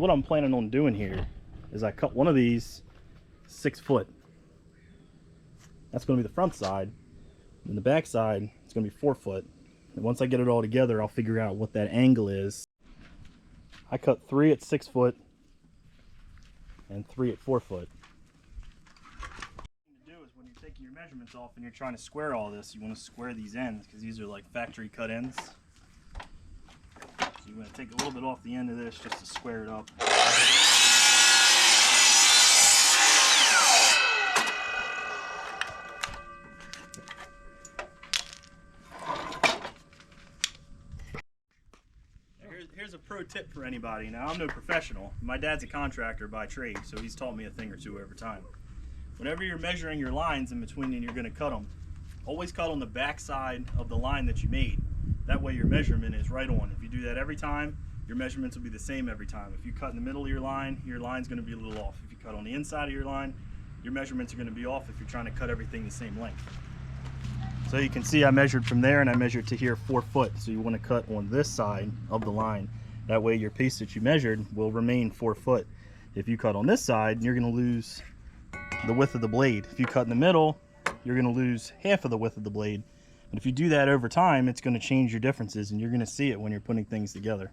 what I'm planning on doing here is I cut one of these 6 foot. That's going to be the front side. And the back side, it's going to be 4 foot. And once I get it all together, I'll figure out what that angle is. I cut 3 at 6 foot and 3 at 4 foot. What you do is when you're taking your measurements off and you're trying to square all this, you want to square these ends because these are like factory cut ends. So you want to take a little bit off the end of this just to square it up. Here's a pro tip for anybody. Now, I'm no professional. My dad's a contractor by trade, so he's taught me a thing or two over time. Whenever you're measuring your lines in between and you're going to cut them, always cut on the back side of the line that you made. That way your measurement is right on. If you do that every time, your measurements will be the same every time. If you cut in the middle of your line's going to be a little off. If you cut on the inside of your line, your measurements are going to be off if you're trying to cut everything the same length. So you can see I measured from there and I measured to here 4 foot. So you want to cut on this side of the line. That way your piece that you measured will remain 4 foot. If you cut on this side, you're going to lose the width of the blade. If you cut in the middle, you're going to lose half of the width of the blade. But if you do that over time, it's going to change your differences and you're going to see it when you're putting things together.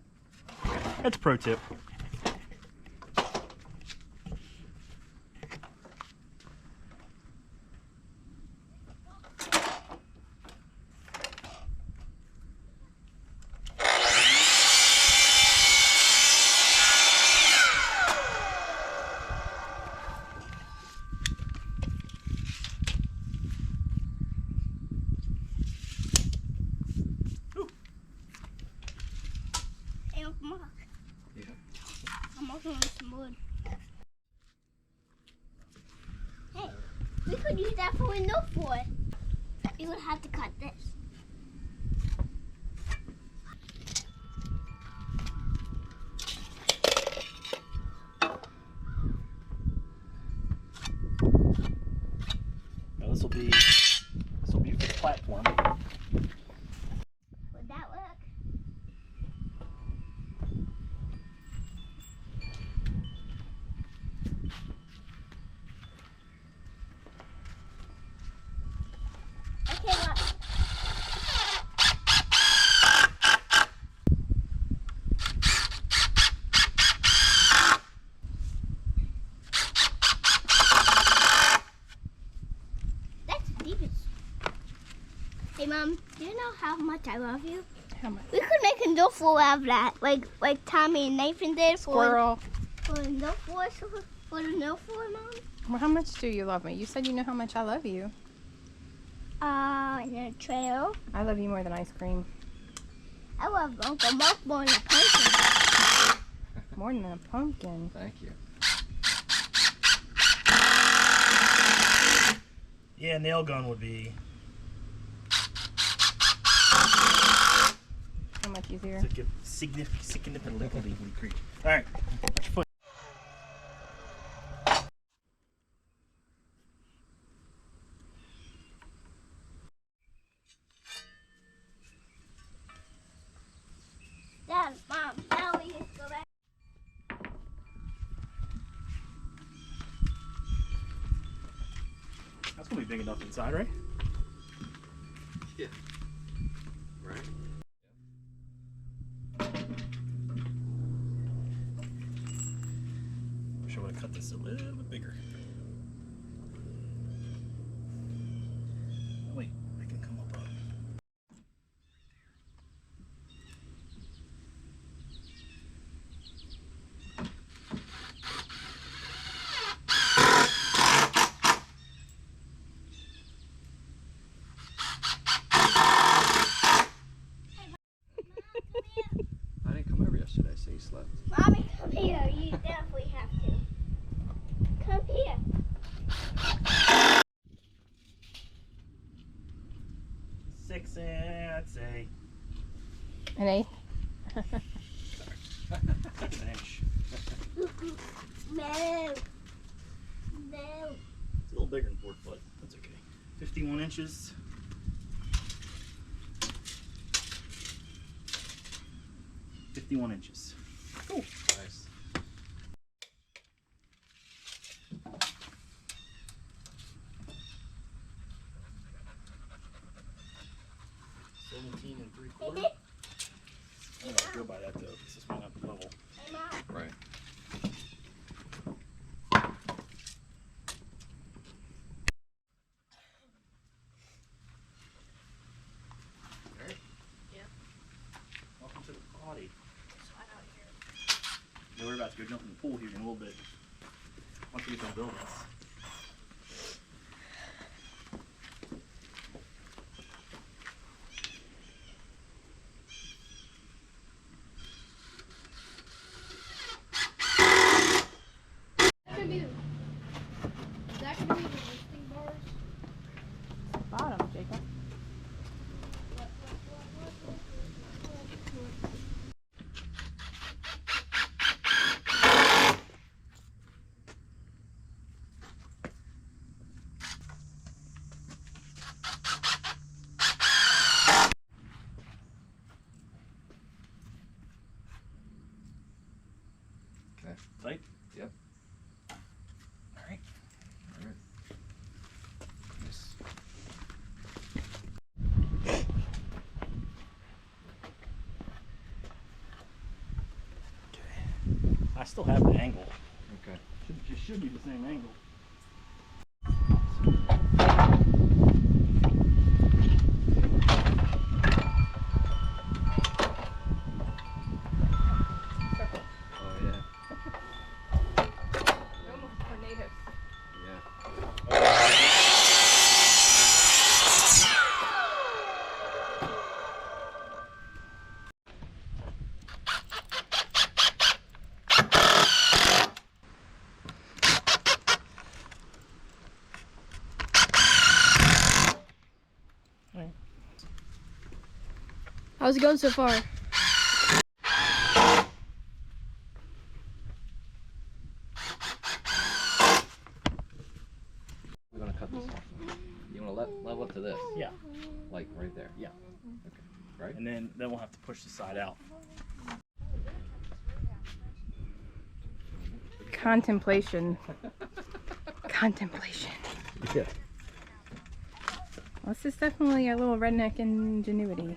That's a pro tip. I'm also on some wood. Hey, we could use that for a note for it. We would have to cut this. Now this will be for the platform. Would that work? Okay, look. That's the deepest. Hey, Mom, do you know how much I love you? How much? We could make a note for out of that, like Tommy and Nathan did Squirrel. for the note for the note for, Mom. Well, how much do you love me? You said you know how much I love you. In a trail. I love you more than ice cream. I love Uncle Mark more than a pumpkin. More than a pumpkin. Thank you. Yeah, nail gun would be How much easier? significantly creep. All right, put your foot. Dad, Mom, now we just go back. That's gonna be big enough inside, right? Yeah. Right. Wish I would have cut this a little bit bigger. Oh, wait, I can come up on. I didn't come over yesterday, so you slept. Mommy, come here. You definitely have to. Come here. 6 and I'd say An 8? an inch. No. No. It's a little bigger than 4 foot. That's okay. 51 inches. Cool. Nice. jump in the pool here in a little bit. Once we get done building this. Bottom, Jacob. Okay. Tight? Yep. Alright. Alright. Yes. I still have the angle. Okay. Should be the same angle. Oh yeah. Almost tornadoes. Yeah. How's it going so far? We're gonna cut this off. You wanna level it to this? Yeah. Like right there. Yeah. Okay. Right? And then we'll have to push the side out. Contemplation. Contemplation. Yeah. Well, this is definitely a little redneck ingenuity.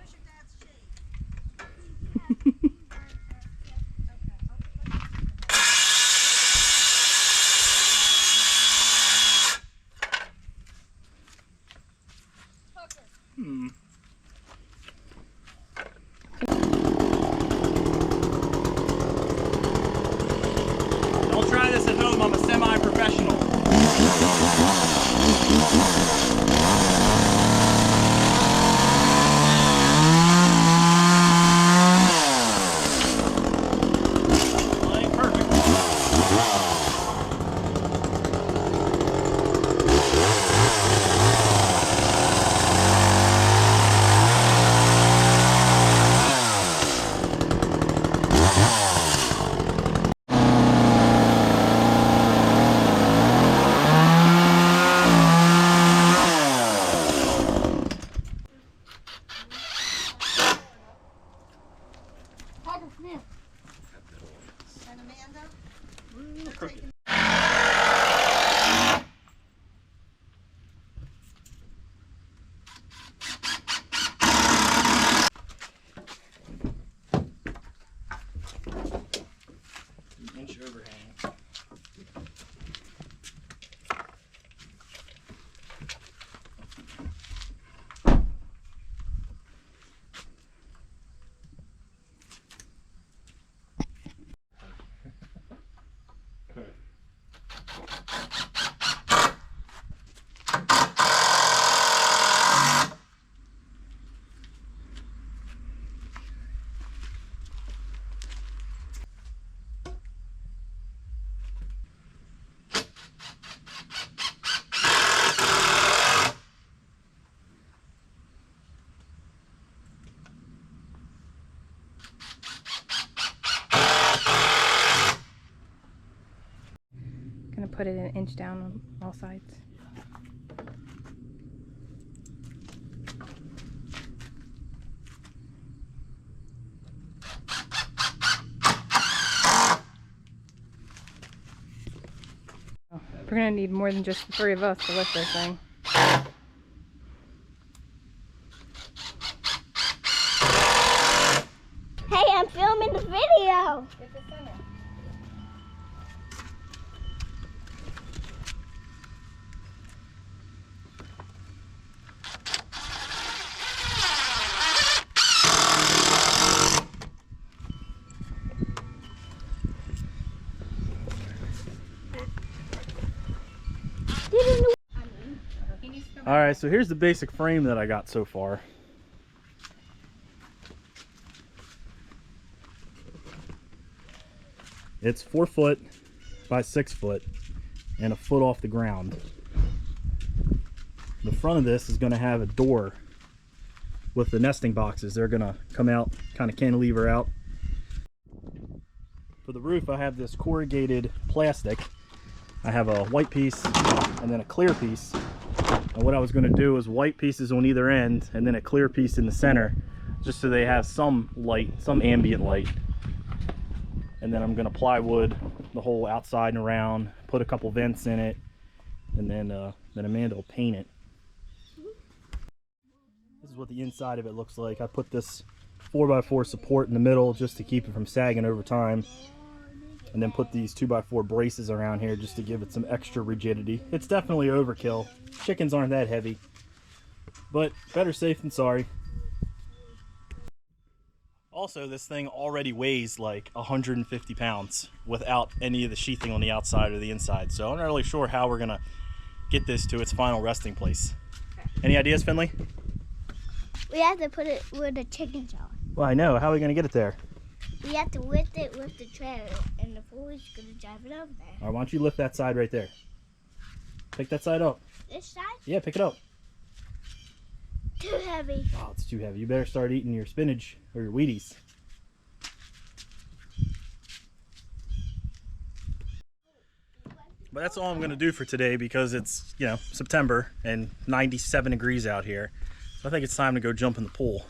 Don't try this at home. I'm a semi-professional. Well, ain't perfect. Parker, come here. And Amanda? Crooked. An inch overhang. Gonna put it an inch down on all sides. We're gonna need more than just the three of us to lift this thing. Hey, I'm filming the video. Get the center. All right, so here's the basic frame that I got so far. It's 4 foot by 6 foot and a foot off the ground. The front of this is going to have a door with the nesting boxes. They're going to come out, kind of cantilever out. For the roof, I have this corrugated plastic. I have a white piece and then a clear piece. And what I was going to do is white pieces on either end and then a clear piece in the center, just so they have some light, some ambient light. And then I'm going to plywood the whole outside and around, put a couple vents in it, and then Amanda will paint it. This is what the inside of it looks like. I put this 4x4 support in the middle just to keep it from sagging over time, and then put these 2x4 braces around here just to give it some extra rigidity. It's definitely overkill. Chickens aren't that heavy, but better safe than sorry. Also, this thing already weighs like 150 pounds without any of the sheathing on the outside or the inside. So I'm not really sure how we're gonna get this to its final resting place. Any ideas, Finley? We have to put it where the chickens are. Well, I know. How are we gonna get it there? We have to lift it with the trailer, and the boy's gonna drive it over there. All right, why don't you lift that side right there? Pick that side up. This side? Yeah, pick it up. Too heavy. Oh, it's too heavy. You better start eating your spinach or your Wheaties. But that's all I'm going to do for today because it's, you know, September and 97 degrees out here. So I think it's time to go jump in the pool.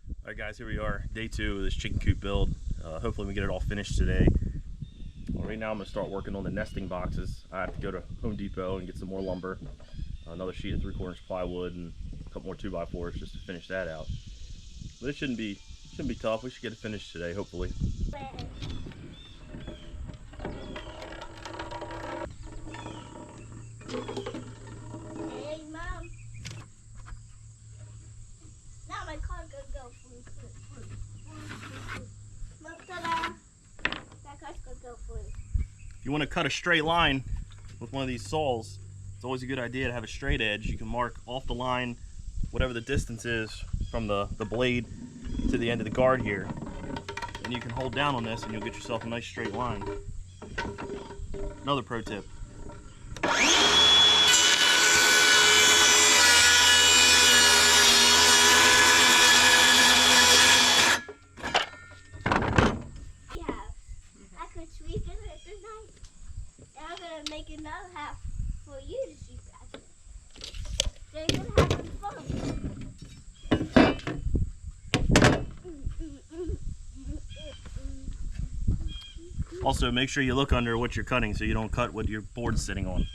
All right, guys, here we are. Day 2 of this chicken coop build. Hopefully we get it all finished today. Well, right now I'm going to start working on the nesting boxes. I have to go to Home Depot and get some more lumber, another sheet of 3/4 plywood, and a couple more 2x4s just to finish that out. But it shouldn't be tough. We should get it finished today, hopefully. Hey, Mom. Now my car's gonna go. Look, ta-da. That car's gonna go for you. If you want to cut a straight line with one of these saws, it's always a good idea to have a straight edge. You can mark off the line whatever the distance is from the blade to the end of the guard here. And you can hold down on this and you'll get yourself a nice straight line. Another pro tip. I could sweep it at the night. And I'm gonna make another half for you to sweep after. So you're gonna have some fun. Also, make sure you look under what you're cutting so you don't cut what your board's sitting on.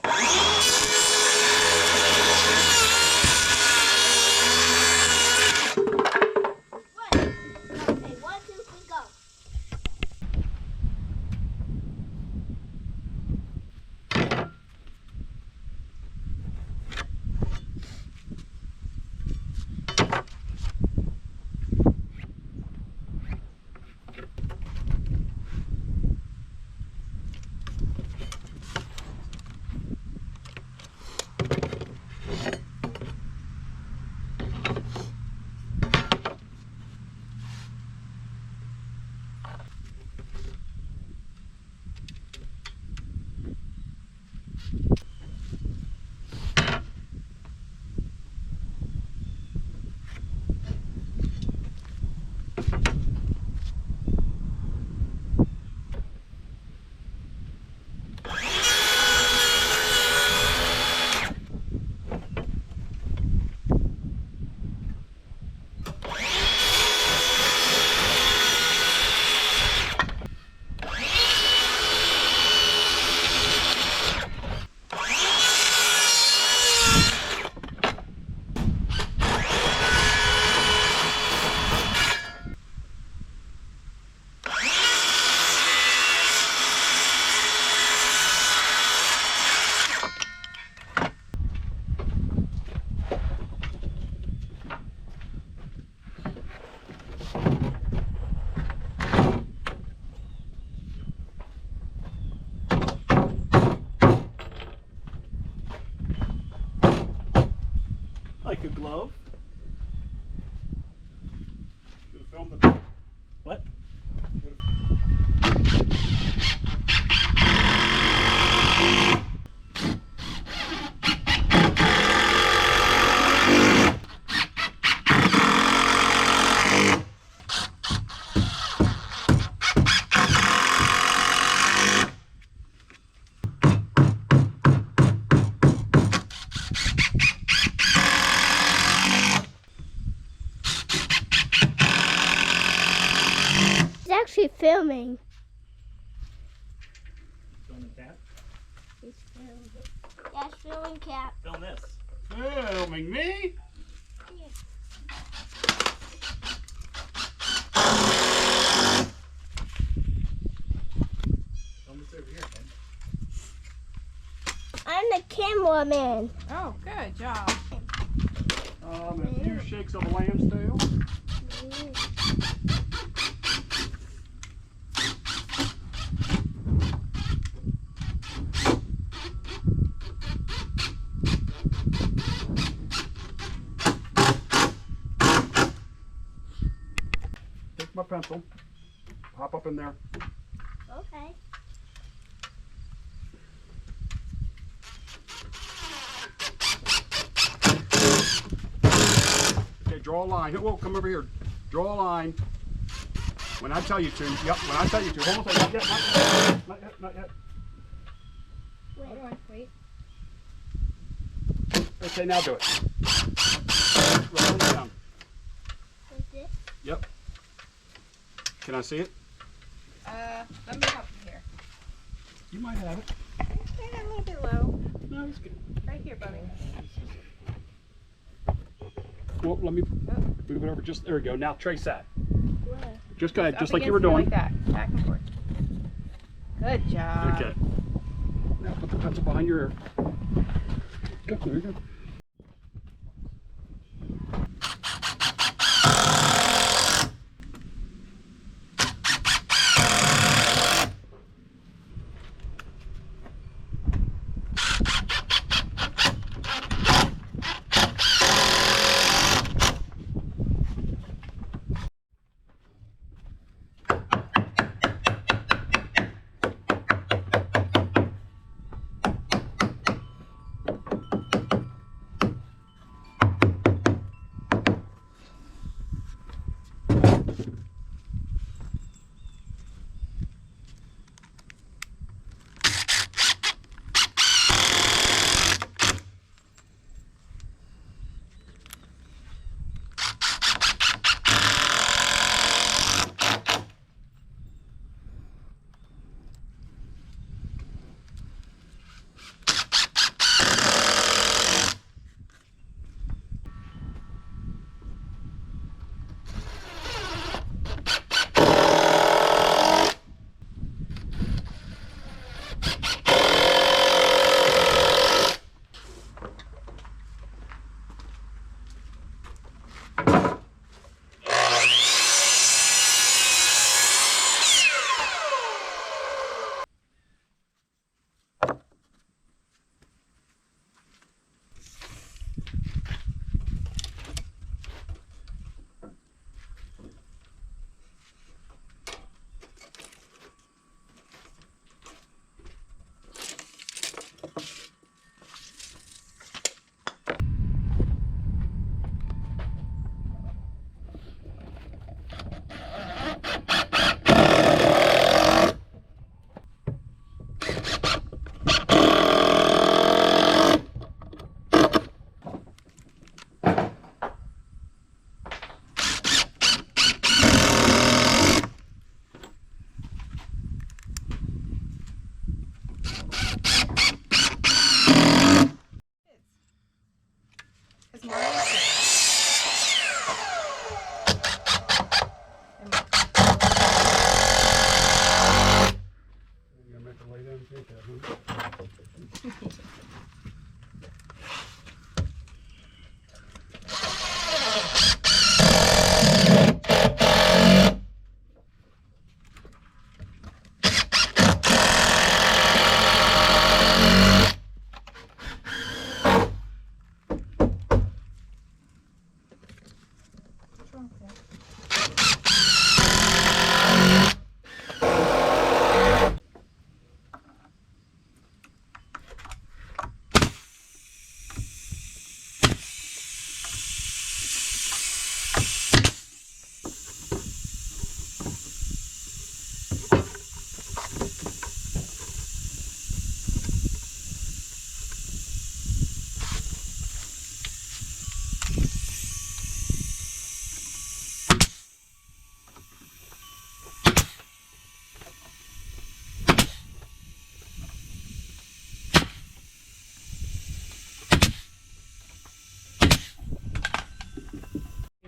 Okay, 1, 2, 3, go. Like a glove. Should've filmed it. What? He's actually filming. Filming cat? He's filming. Yeah, it's filming Cap. Film this. Filming me? Film this over here, Ken. I'm the cameraman. Oh, good job. A few shakes of a lamb's tail. Take my pencil. Hop up in there. Okay. Okay, draw a line. Whoa, come over here. Draw a line. When I tell you to. Yep, when I tell you to. Hold on a second. Not yet, not yet, not yet. Hold on, wait. Okay, now do it. Roll it down. Like this? Yep. Can I see it? Let me help you here. You might have it. Maybe a little bit low. No, it's good. Right here, buddy. Well, let me move it over. Just there we go. Now trace that. Where? Just go ahead, Up just like you against were here doing. Like that, back and forth. Good job. Okay. Now put the pencil behind your ear. Go, there you go.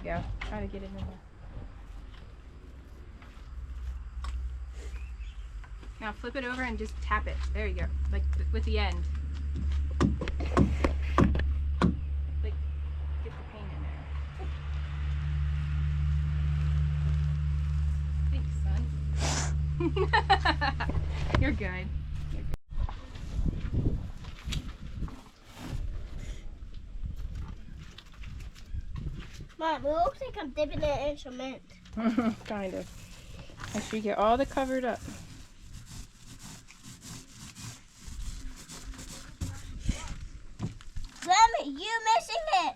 go. Try to get it in there. Now flip it over and just tap it. There you go. Like with the end. Like get the paint in there. Thanks, son. You're good. Mom, it looks like I'm dipping it in cement. Kind of. Make sure you get all the covered up. Lemmy, you missing it?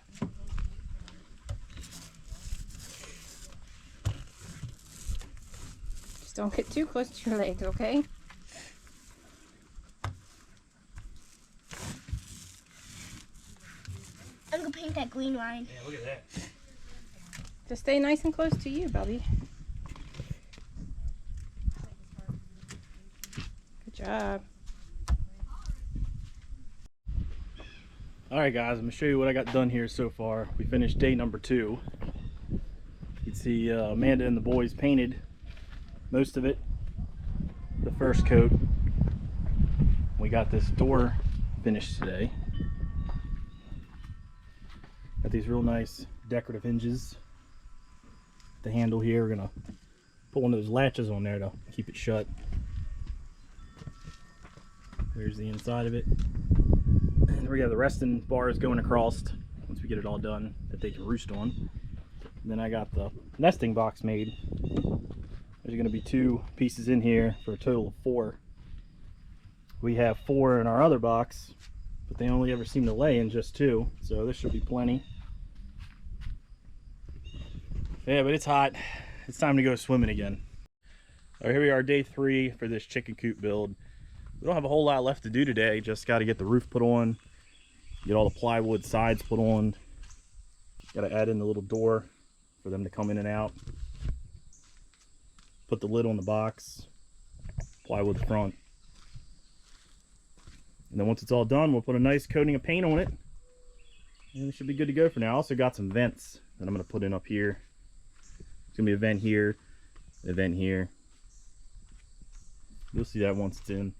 Just don't get too close to your legs, okay? I'm gonna paint that green line. Yeah, look at that. Just stay nice and close to you, Bubby. Good job. Alright guys, I'm going to show you what I got done here so far. We finished day number 2. You can see Amanda and the boys painted most of it, the first coat. We got this door finished today. Got these real nice decorative hinges. The handle here, we're going to put one of those latches on there to keep it shut. There's the inside of it. And we got the resting bars going across once we get it all done that they can roost on. And then I got the nesting box made. There's going to be 2 pieces in here for a total of 4. We have 4 in our other box, but they only ever seem to lay in just 2, so this should be plenty. Yeah, but it's hot. It's time to go swimming again. All right, here we are, day 3 for this chicken coop build. We don't have a whole lot left to do today. Just got to get the roof put on, get all the plywood sides put on. Got to add in the little door for them to come in and out. Put the lid on the box, plywood the front. And then once it's all done, we'll put a nice coating of paint on it. And it should be good to go for now. I also got some vents that I'm going to put in up here. It's going to be a vent here, a vent here. You'll see that once it's in.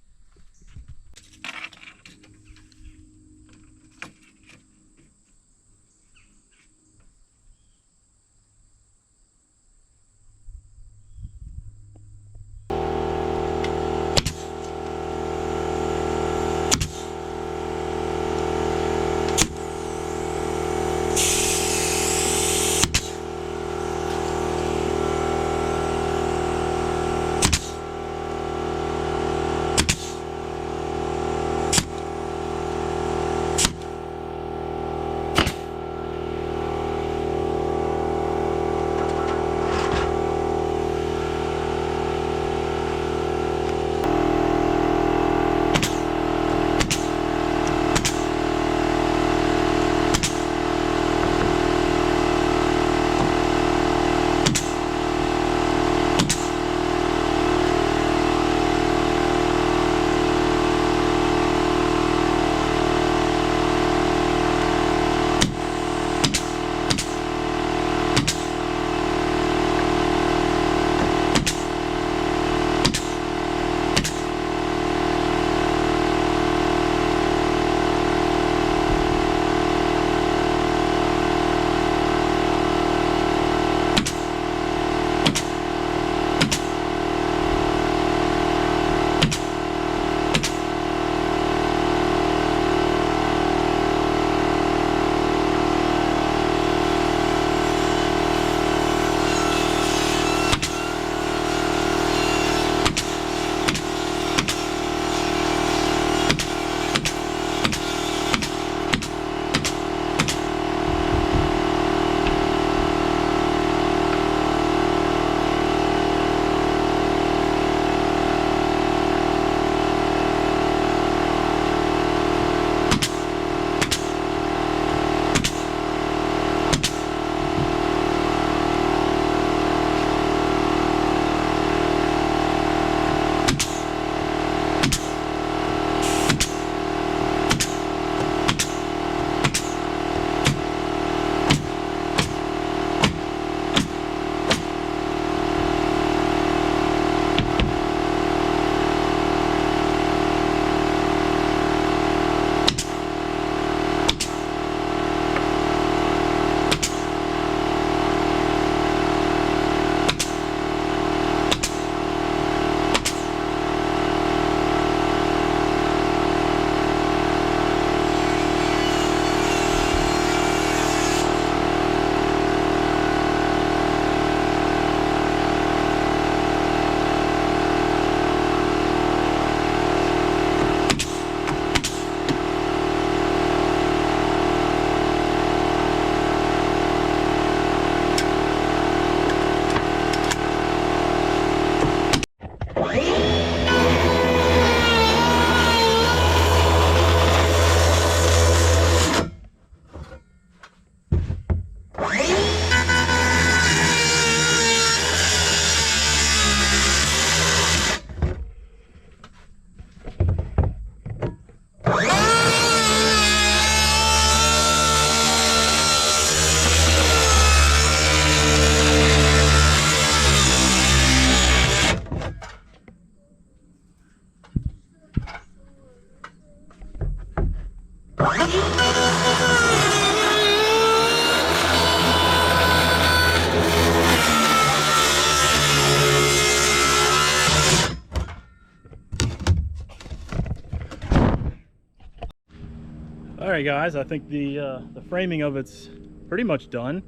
All right, guys, I think the framing of it's pretty much done.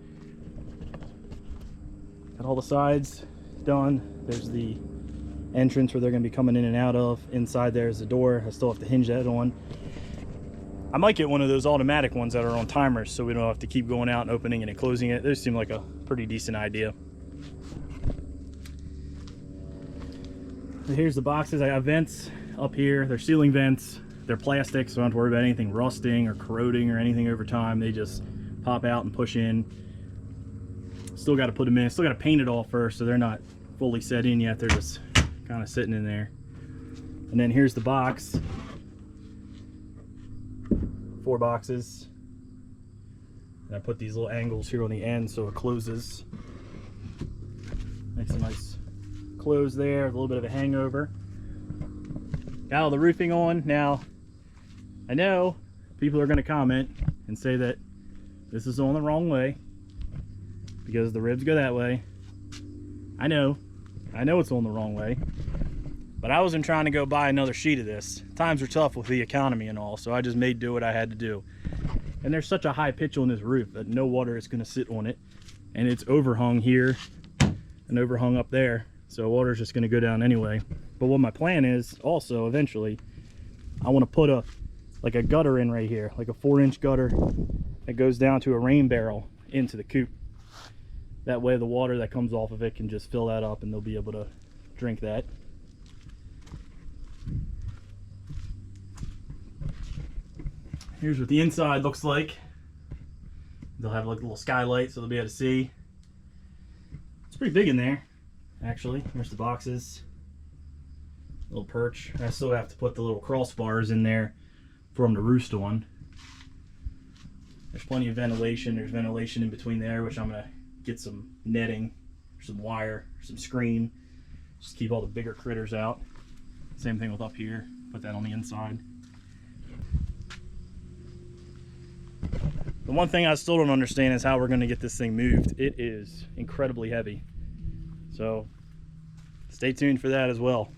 Got all the sides done. There's the entrance where they're going to be coming in and out of. Inside there's the door. I still have to hinge that on. I might get one of those automatic ones that are on timers so we don't have to keep going out and opening it and closing it. Those seem like a pretty decent idea. So here's the boxes. I got vents up here. They're ceiling vents. They're plastic, so I don't have to worry about anything rusting or corroding or anything over time. They just pop out and push in. Still got to put them in. Still got to paint it all first, so they're not fully set in yet. They're just kind of sitting in there. And then here's the box. 4 boxes. And I put these little angles here on the end so it closes. Makes a nice close there. A little bit of a hangover. Got all the roofing on. Now, I know people are going to comment and say that this is on the wrong way because the ribs go that way. I know it's on the wrong way, but I wasn't trying to go buy another sheet of this. Times are tough with the economy and all, so I just made do what I had to do. And there's such a high pitch on this roof that no water is going to sit on it, and it's overhung here and overhung up there, so water's just going to go down anyway. But what my plan is also eventually, I want to put like a gutter in right here, like a 4-inch gutter that goes down to a rain barrel into the coop. That way the water that comes off of it can just fill that up and they'll be able to drink that. Here's what the inside looks like. They'll have like a little skylight so they'll be able to see. It's pretty big in there, actually. There's the boxes. Little perch. I still have to put the little crossbars in there for them to roost on. There's plenty of ventilation. There's ventilation in between there, which I'm going to get some netting, some wire, some screen. Just keep all the bigger critters out. Same thing with up here. Put that on the inside. The one thing I still don't understand is how we're going to get this thing moved. It is incredibly heavy. So stay tuned for that as well.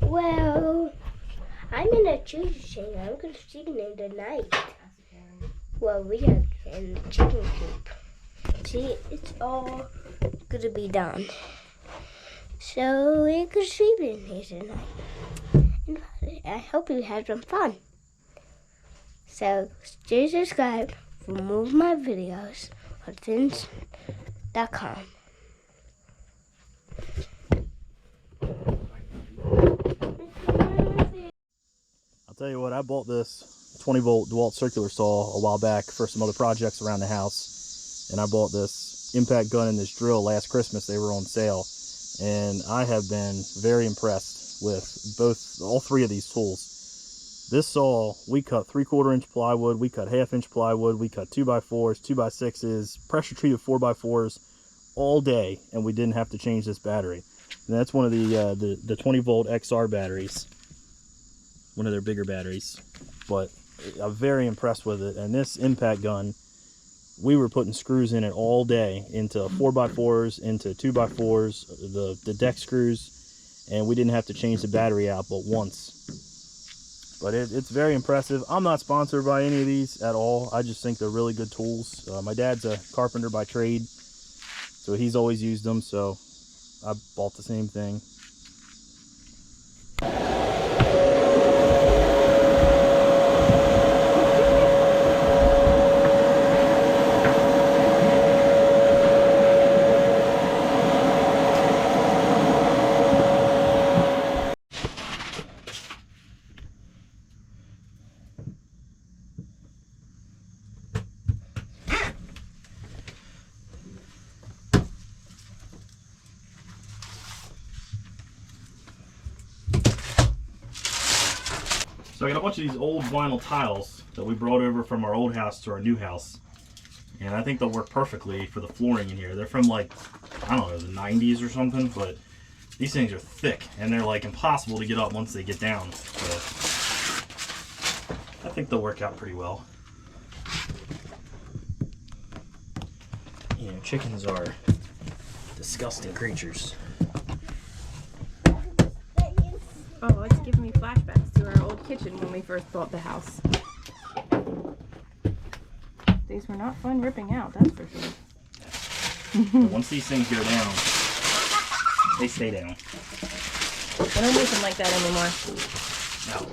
Well, I'm in a chicken shack. I'm going to chicken in the night. Well, we are in the chicken coop. See, it's all going to be done. So we could sleep in here tonight. And I hope you had some fun. So stay subscribed for more of my videos on thins.com. Tell you what, I bought this 20-volt DeWalt circular saw a while back for some other projects around the house, and I bought this impact gun and this drill last Christmas. They were on sale, and I have been very impressed with all 3 of these tools. This saw, we cut 3/4 inch plywood, we cut 1/2 inch plywood, we cut 2x4s, 2x6s, pressure treated 4x4s all day, and we didn't have to change this battery. And that's one of the 20-volt XR batteries. One of their bigger batteries, but I'm very impressed with it. And this impact gun, we were putting screws in it all day, into 4x4s, into 2x4s, the deck screws, and we didn't have to change the battery out but once. But it's very impressive. I'm not sponsored by any of these at all. I just think they're really good tools. My dad's a carpenter by trade, so he's always used them, so I bought the same thing. So I got a bunch of these old vinyl tiles that we brought over from our old house to our new house. And I think they'll work perfectly for the flooring in here. They're from like, I don't know, the 90s or something, but these things are thick and they're like impossible to get up once they get down. So I think they'll work out pretty well. You know, chickens are disgusting creatures. Oh, it's giving me flashbacks to our old kitchen when we first bought the house. These were not fun ripping out, that's for sure. But once these things go down, they stay down. I don't make them like that anymore. No.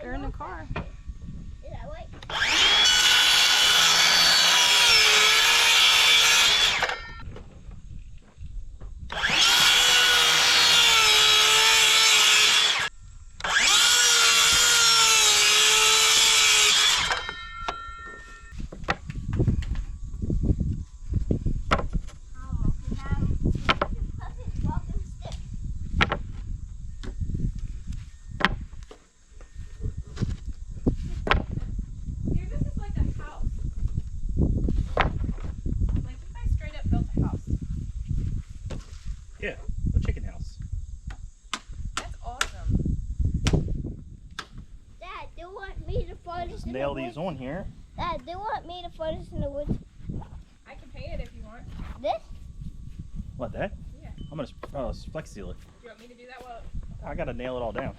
They're in the car. Yeah, a chicken house. That's awesome. Dad, they want me to find this in Nail the these woods. on here. Dad, they want me to find this in the woods. I can paint it if you want. This? What, that? Yeah. I'm gonna flex seal it. Do you want me to do that? Well, I gotta nail it all down.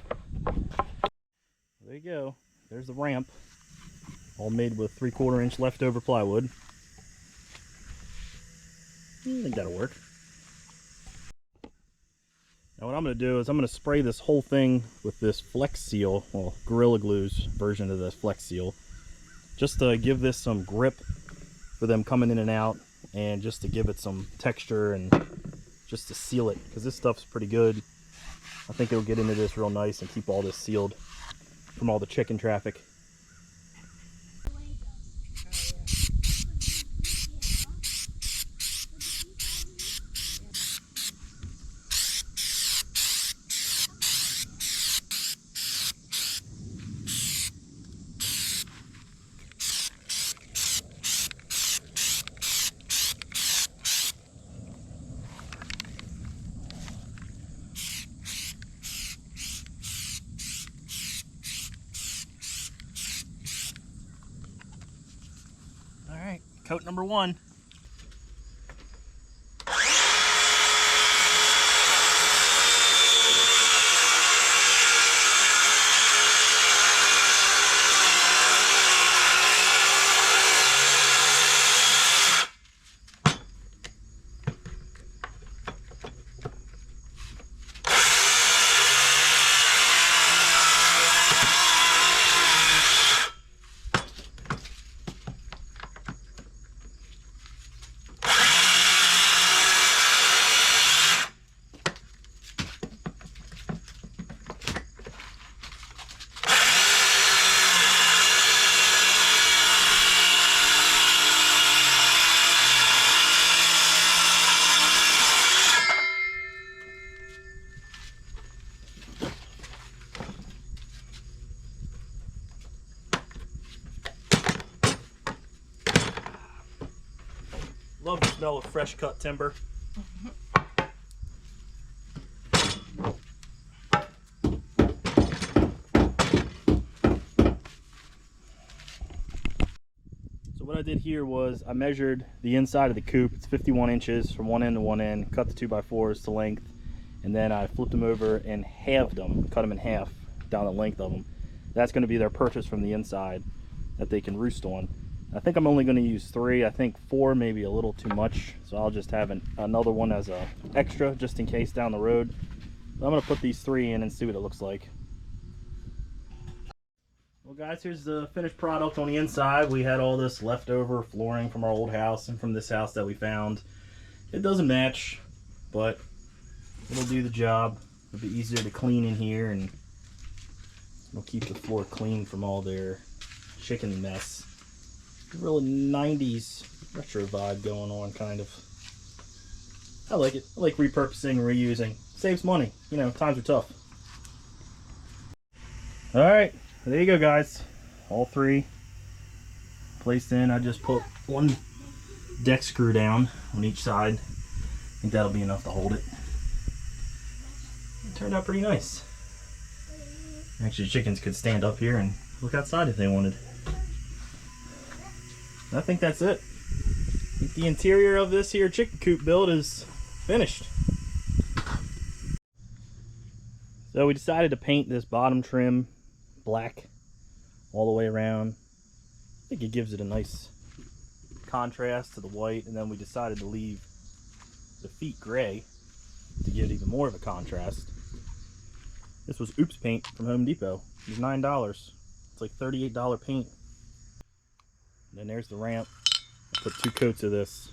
There you go. There's the ramp. All made with 3/4 inch leftover plywood. I think that'll work. Now what I'm going to do is I'm going to spray this whole thing with this Flex Seal, well, Gorilla Glue's version of this Flex Seal, just to give this some grip for them coming in and out, and just to give it some texture and just to seal it, because this stuff's pretty good. I think it'll get into this real nice and keep all this sealed from all the chicken traffic. Alright, coat number 1. Love the smell of fresh cut timber. So what I did here was I measured the inside of the coop. It's 51 inches from one end to one end, cut the 2x4s to length, and then I flipped them over and halved them, cut them in half down the length of them. That's going to be their purchase from the inside that they can roost on. I think I'm only going to use 3. I think 4 may be a little too much, so I'll just have another one as a extra just in case down the road. But I'm going to put these 3 in and see what it looks like. Well guys, here's the finished product on the inside. We had all this leftover flooring from our old house and from this house that we found. It doesn't match, but it'll do the job. It'll be easier to clean in here, and it'll keep the floor clean from all their chicken mess. Real 90s retro vibe going on, kind of. I like it. I like repurposing and reusing. Saves money. You know, times are tough. Alright, there you go guys. All three placed in. I just put one deck screw down on each side. I think that'll be enough to hold it. It turned out pretty nice. Actually, chickens could stand up here and look outside if they wanted. I think that's it. I think the interior of this here chicken coop build is finished. So we decided to paint this bottom trim black all the way around. I think it gives it a nice contrast to the white, and then we decided to leave the feet gray to give it even more of a contrast. This was Oops paint from Home Depot. It was $9. It's like $38 paint. And then there's the ramp. I put 2 coats of this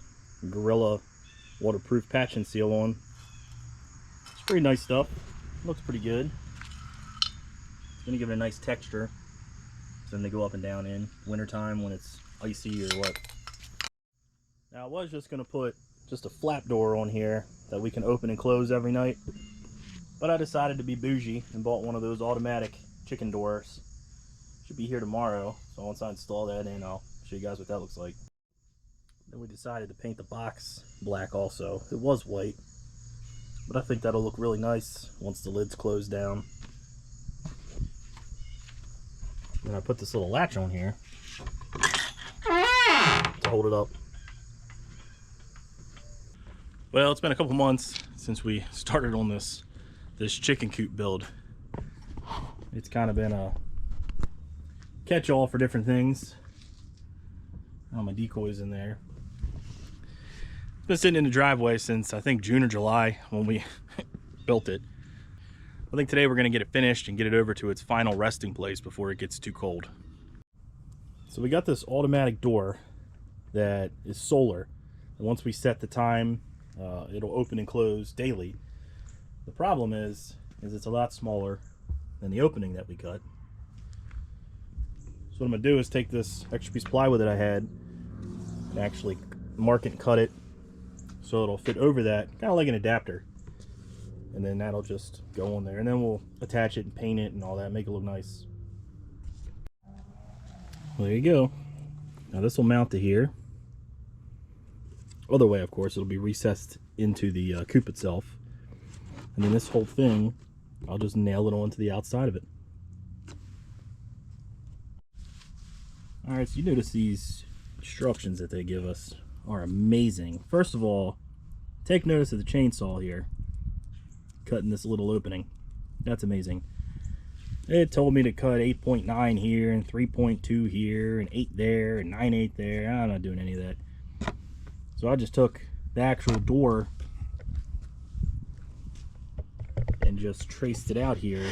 Gorilla waterproof patch and seal on. It's pretty nice stuff. Looks pretty good. It's gonna give it a nice texture. So then they go up and down in wintertime when it's icy or what. Now I was just gonna put just a flap door on here that we can open and close every night, but I decided to be bougie and bought one of those automatic chicken doors. Should be here tomorrow, so once I install that in, I'll show you guys what that looks like. Then we decided to paint the box black also. It was white, but I think that'll look really nice once the lid's closed down. Then I put this little latch on here to hold it up. Well, it's been a couple months since we started on this chicken coop build. It's kind of been a catch-all for different things. Oh, my decoy's in there. It's been sitting in the driveway since I think June or July when we built it. I think today we're going to get it finished and get it over to its final resting place before it gets too cold. So we got this automatic door that is solar, and once we set the time, it'll open and close daily. The problem is it's a lot smaller than the opening that we cut. So what I'm going to do is take this extra piece of plywood that I had and actually mark it and cut it so it'll fit over that, kind of like an adapter. And then that'll just go on there, and then we'll attach it and paint it and all that, make it look nice. Well, there you go. Now this will mount to here. Other way, of course, it'll be recessed into the coop itself. And then this whole thing, I'll just nail it onto the outside of it. Alright, so you notice these instructions that they give us are amazing. First of all, take notice of the chainsaw here, cutting this little opening. That's amazing. It told me to cut 8.9 here and 3.2 here and 8 there and 9/8 there. I'm not doing any of that. So I just took the actual door and just traced it out here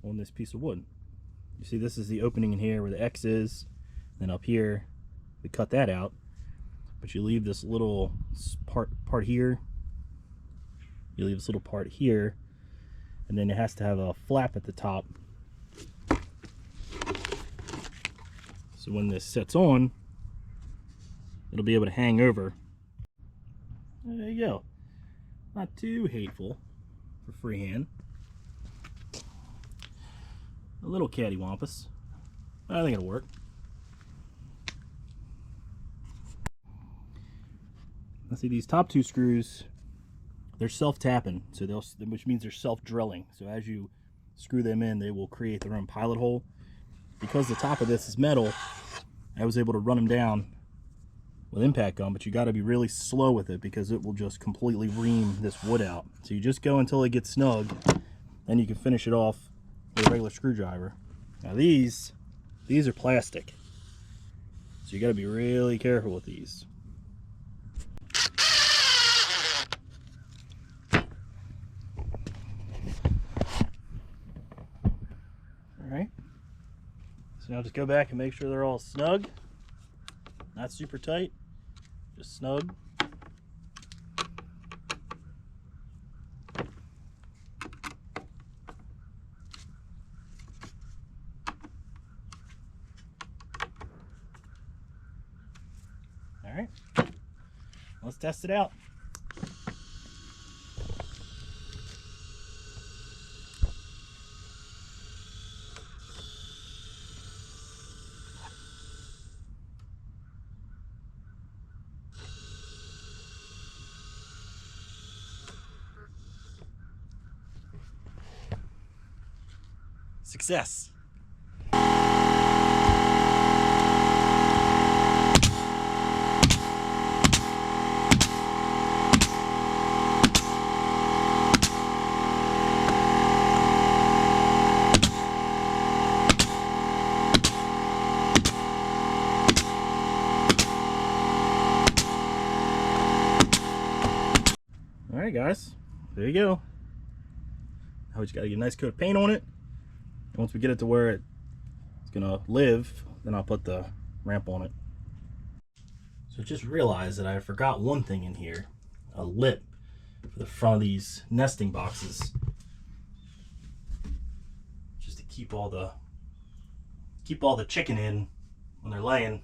on this piece of wood. You see, this is the opening in here where the X is. Then up here, we cut that out. But you leave this little part here. You leave this little part here, and then it has to have a flap at the top. So when this sets on, it'll be able to hang over. There you go. Not too hateful for freehand. A little cattywampus. I think it'll work. Now see, these top 2 screws, they're self-tapping, so which means they're self-drilling. So as you screw them in, they will create their own pilot hole. Because the top of this is metal, I was able to run them down with impact gun, but you got to be really slow with it because it will just completely ream this wood out. So you just go until it gets snug, then you can finish it off with a regular screwdriver. Now these are plastic, so you got to be really careful with these. So now just go back and make sure they're all snug. Not super tight, just snug. All right, let's test it out. Success. All right, guys, there you go. Now we just gotta get a nice coat of paint on it. And once we get it to where it's gonna live, then I'll put the ramp on it. So just realized that I forgot one thing in here, a lip for the front of these nesting boxes, just to keep all the chicken in when they're laying.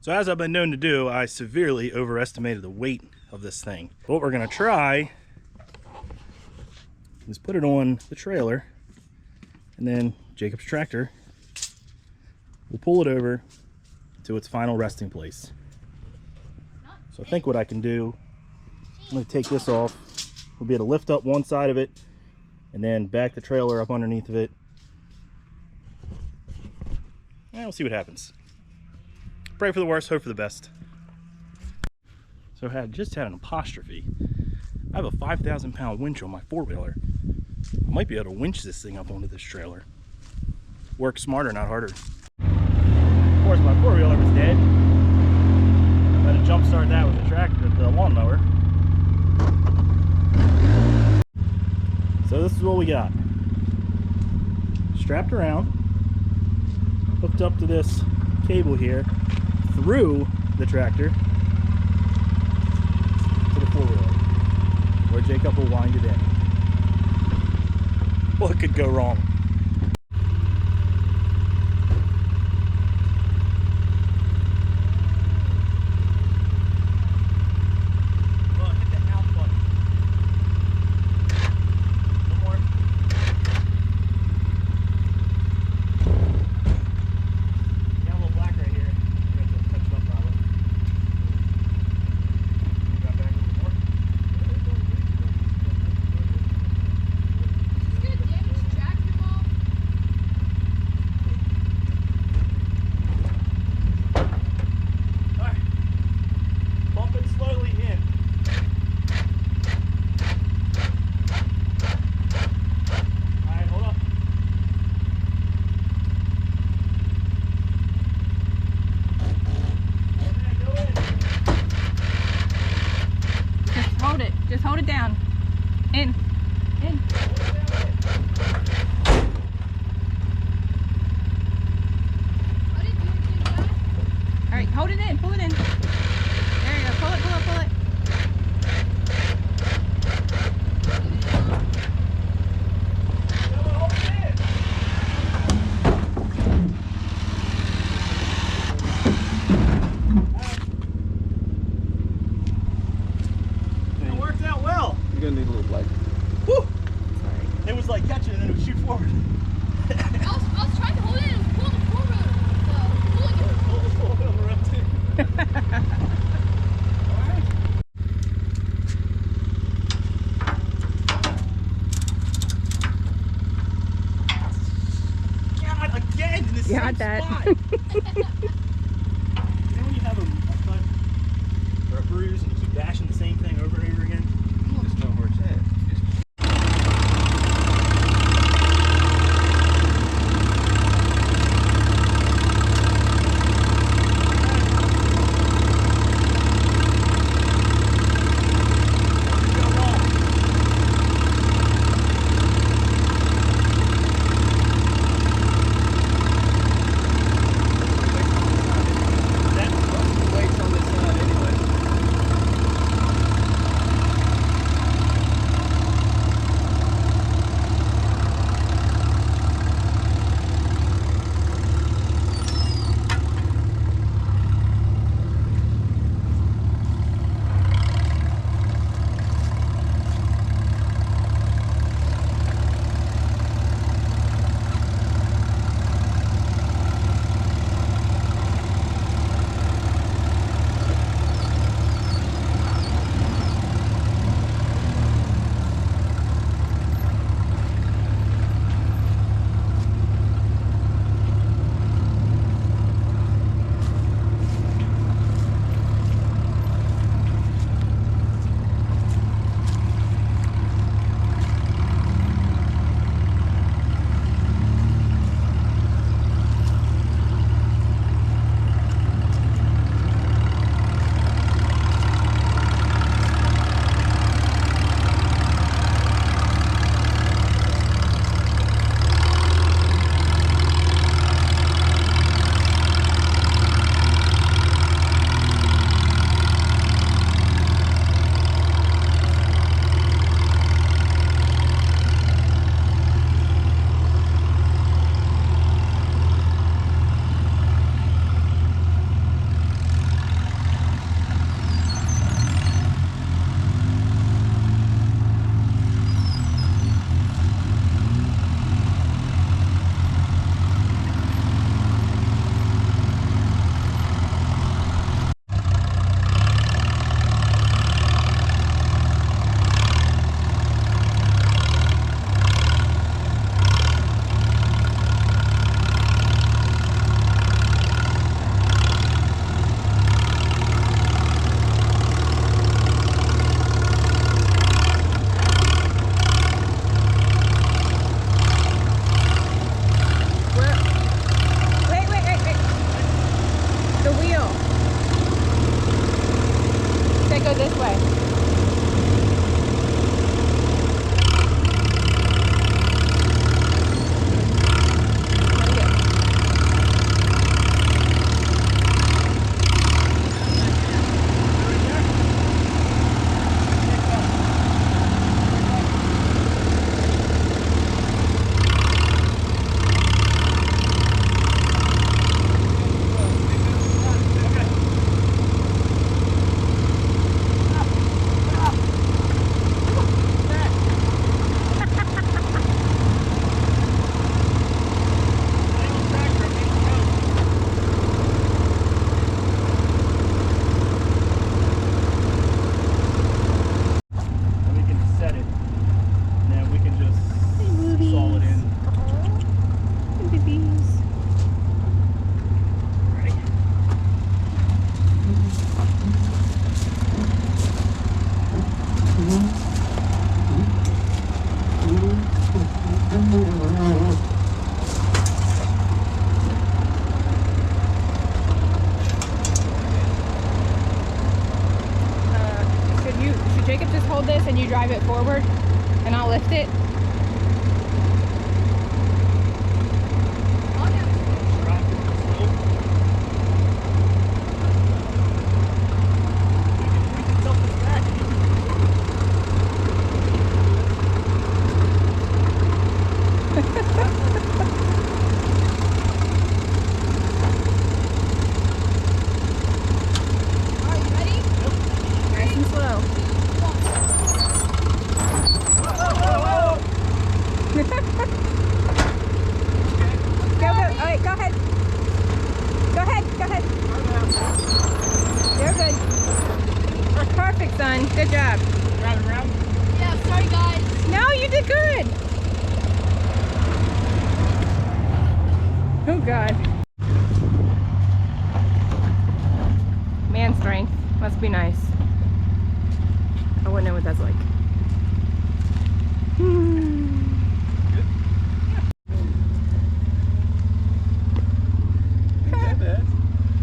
So as I've been known to do, I severely overestimated the weight of this thing. What we're gonna try is put it on the trailer, and then Jacob's tractor will pull it over to its final resting place. So I think what I can do, I'm gonna take this off. We'll be able to lift up one side of it and then back the trailer up underneath of it. And we'll see what happens. Pray for the worst, hope for the best. So I just had an apostrophe. I have a 5,000-pound winch on my four-wheeler. I might be able to winch this thing up onto this trailer. Work smarter, not harder. Of course, my four-wheeler was dead. I had to jump start that with the tractor, the lawnmower. So this is what we got. Strapped around, hooked up to this cable here, through the tractor to the four-wheeler, where Jacob will wind it in. What could go wrong? got that. You know when you have a cut or a bruise and you keep bashing the same thing over and over again? Just know where it's at. Weights on this side anyway. Go this way. Should Jacob just hold this and you drive it forward and I'll lift it? Son, good job. Driving around? Yeah, sorry guys. No, you did good. Oh God. Man strength. Must be nice. I wouldn't know what that's like. Not bad.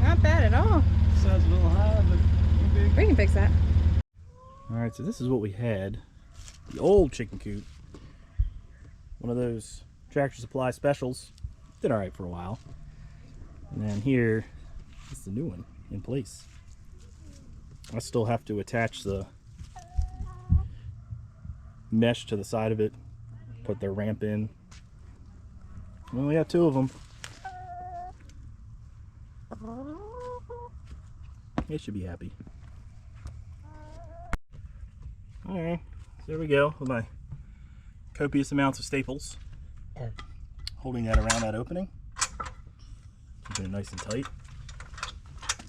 Not bad at all. Sounds a little high, but big. We can fix that. Alright, so this is what we had. The old chicken coop. One of those Tractor Supply specials. Did alright for a while. And then here is the new one in place. I still have to attach the mesh to the side of it, put their ramp in. We only got 2 of them. They should be happy. Alright, so there we go with my copious amounts of staples. Holding that around that opening. Keeping it nice and tight.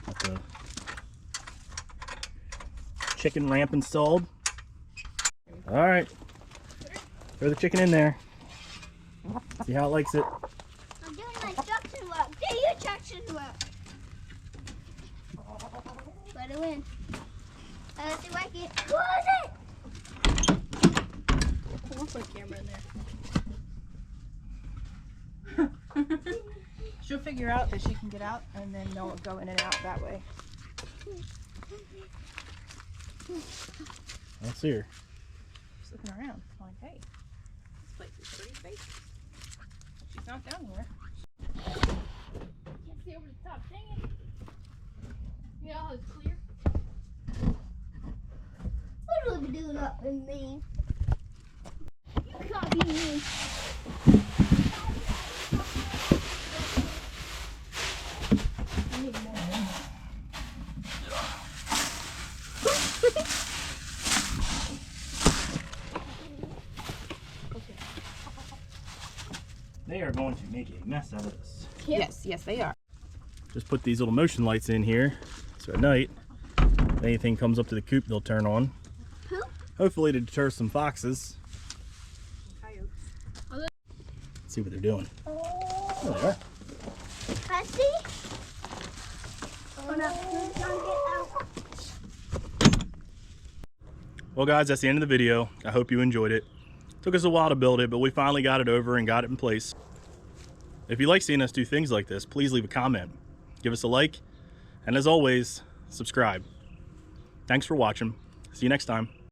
Got the chicken ramp installed. Alright. Throw the chicken in there. See how it likes it. I'm doing my instruction work. Do your instruction work. Let it in. Let's see like it. What is it? We'll put a camera in there. She'll figure out that she can get out, and then they'll go in and out that way. Let's see her. She's looking around, like, hey, this place is pretty safe. She's not down here. Can't see over the top, dang it. You know how it's clear? What are we doing up in me? You copy me. They are going to make a mess out of this. Yes, yes, they are. Just put these little motion lights in here, so at night, if anything comes up to the coop, they'll turn on. Hopefully to deter some foxes. Let's see what they're doing. Oh, there they are. I see. Oh, no. Get out. Well guys, that's the end of the video. I hope you enjoyed it. Took us a while to build it, but we finally got it over and got it in place. If you like seeing us do things like this, please leave a comment. Give us a like, and as always, subscribe. Thanks for watching. See you next time.